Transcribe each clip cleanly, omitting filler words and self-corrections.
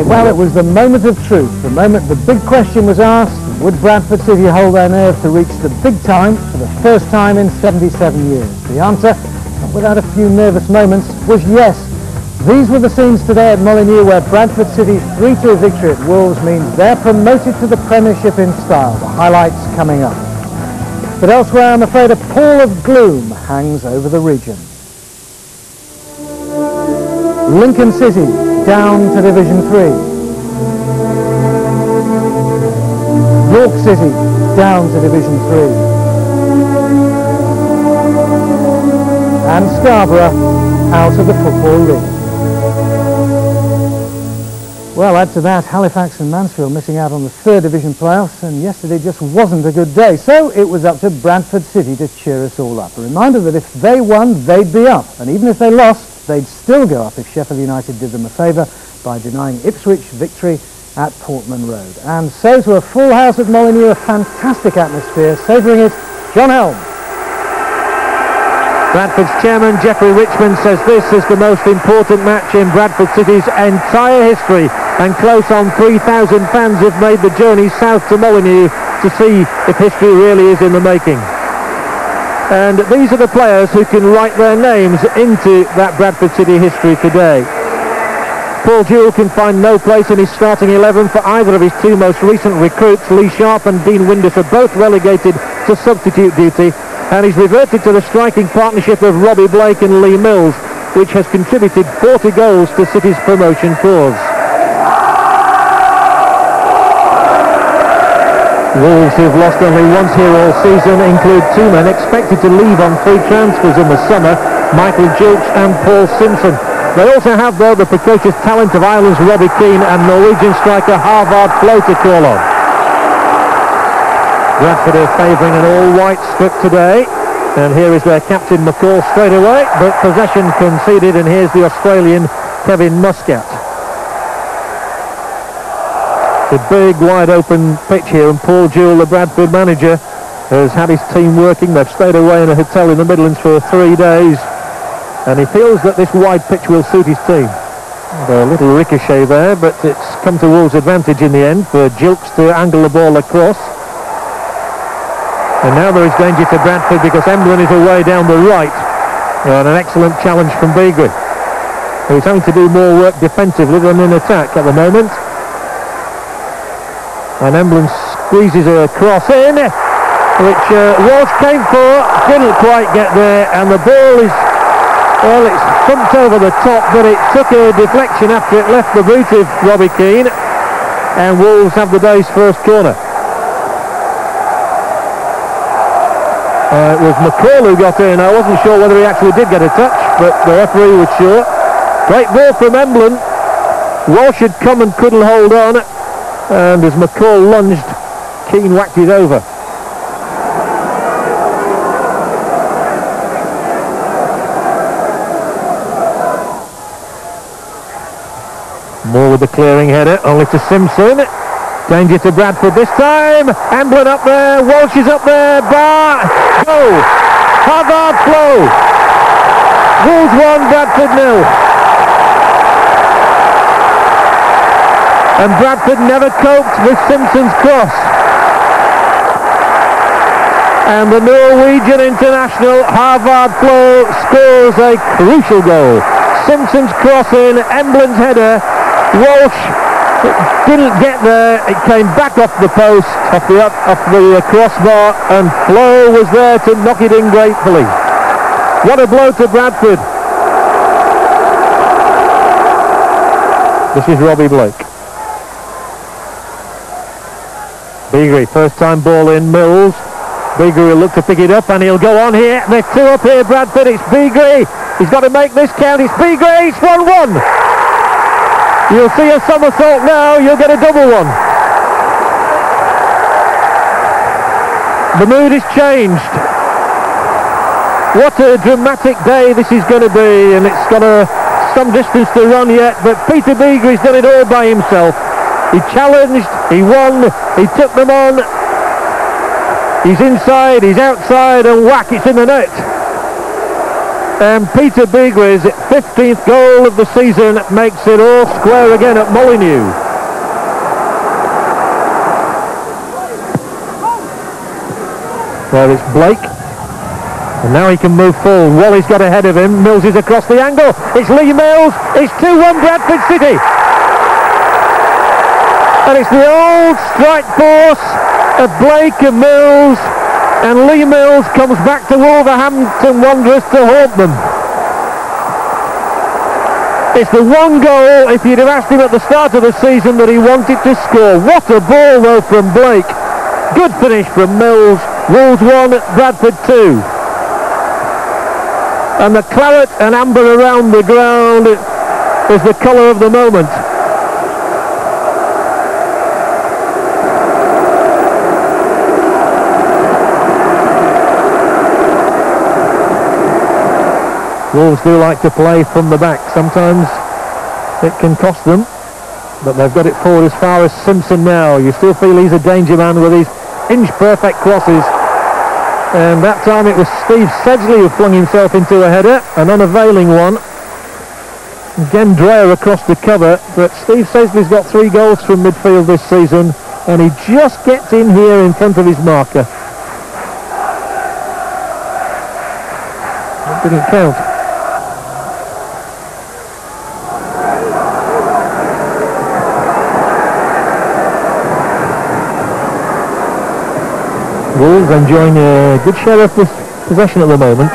Well, it was the moment of truth, the moment the big question was asked: would Bradford City hold their nerve to reach the big time for the first time in 77 years? The answer, not without a few nervous moments, was yes. These were the scenes today at Molineux where Bradford City's 3-2 victory at Wolves means they're promoted to the Premiership in style. The highlights coming up. But elsewhere, I'm afraid a pall of gloom hangs over the region. Lincoln City down to Division 3. York City down to Division 3. And Scarborough out of the Football League. Well, add to that Halifax and Mansfield missing out on the 3rd Division playoffs, and yesterday just wasn't a good day. So it was up to Bradford City to cheer us all up. A reminder that if they won, they'd be up. And even if they lost, they'd still go up if Sheffield United did them a favour by denying Ipswich victory at Portman Road. And so to a full house at Molineux, a fantastic atmosphere. Savouring it, John Helm. Bradford's chairman, Geoffrey Richmond, says this is the most important match in Bradford City's entire history, and close on 3,000 fans have made the journey south to Molineux to see if history really is in the making. And these are the players who can write their names into that Bradford City history today. Paul Jewell can find no place in his starting 11 for either of his two most recent recruits. Lee Sharp and Dean Windus are both relegated to substitute duty, and he's reverted to the striking partnership of Robbie Blake and Lee Mills, which has contributed 40 goals to City's promotion cause. Wolves, who've lost only once here all season, include two men expected to leave on free transfers in the summer, Michael Gilch and Paul Simpson. They also have, though, the precocious talent of Ireland's Robbie Keane and Norwegian striker Harvard Flo to call on. Bradford are favouring an all-white strip today, and here is their captain McCall straight away, but possession conceded, and here's the Australian Kevin Muscat. The big wide open pitch here, and Paul Jewell, the Bradford manager, has had his team working. They've stayed away in a hotel in the Midlands for 3 days, and he feels that this wide pitch will suit his team. A little ricochet there, but it's come to Wolves' advantage in the end for Gilks to angle the ball across. And now there is danger to Bradford because Emblin is away down the right. And an excellent challenge from Beagrie, who's having to do more work defensively than in attack at the moment. And Emblin squeezes a cross in, which Walsh came for, didn't quite get there, and the ball is, well, it's thumped over the top, but it took a deflection after it left the boot of Robbie Keane, and Wolves have the day's first corner. It was McCall who got in. I wasn't sure whether he actually did get a touch, but the referee was sure. Great ball from Emblin. Walsh had come and couldn't hold on, and as McCall lunged, Keane whacked it over. Moore with the clearing header, only to Simpson. Danger to Bradford this time. Emblin up there, Walsh is up there, bar, go! Harvard Flo. Wolves 1, Bradford 0. And Bradford never coped with Simpson's cross. And the Norwegian international Harvard Flo scores a crucial goal. Simpson's cross in, Emblin's header, Walsh didn't get there, it came back off the post, off the crossbar, and Flo was there to knock it in gratefully. What a blow to Bradford. This is Robbie Blake. Beagrie, first time ball in, Mills. Beagrie will look to pick it up, and he'll go on here. There's two up here, Bradford, it's Beagrie. He's got to make this count, it's Beagrie, it's 1-1. You'll see a somersault now, you'll get a double one. The mood is changed. What a dramatic day this is going to be, and it's got some distance to run yet, but Peter Beagrie's done it all by himself. He challenged, he won, he took them on. He's inside, he's outside, and whack, it's in the net. And Peter Beagre's 15th goal of the season makes it all square again at Molineux. There it's Blake. And now he can move forward. Wally's got ahead of him. Mills is across the angle. It's Lee Mills. It's 2-1 Bradford City. And it's the old strike force of Blake and Mills. And Lee Mills comes back to Wolverhampton Wanderers to haunt them. It's the one goal, if you'd have asked him at the start of the season, that he wanted to score. What a ball though from Blake. Good finish from Mills. Wolves 1, Bradford 2. And the claret and amber around the ground is the colour of the moment. Wolves do like to play from the back. Sometimes it can cost them, but they've got it forward as far as Simpson now. You still feel he's a danger man with his inch-perfect crosses. And that time it was Steve Sedgley who flung himself into a header, an unavailing one. Again, Dreyer across the cover, but Steve Sedgley's got 3 goals from midfield this season, and he just gets in here in front of his marker. It didn't count. Wolves enjoying a good share of possession at the moment.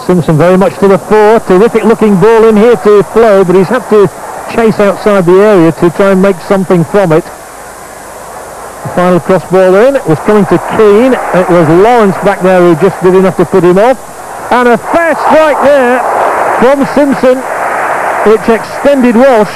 Simpson very much to the fore. Terrific looking ball in here to Flo, but he's had to chase outside the area to try and make something from it. The final cross ball in. It was coming to Keane. It was Lawrence back there who just did enough to put him off. And a fair strike there from Simpson, which extended Walsh.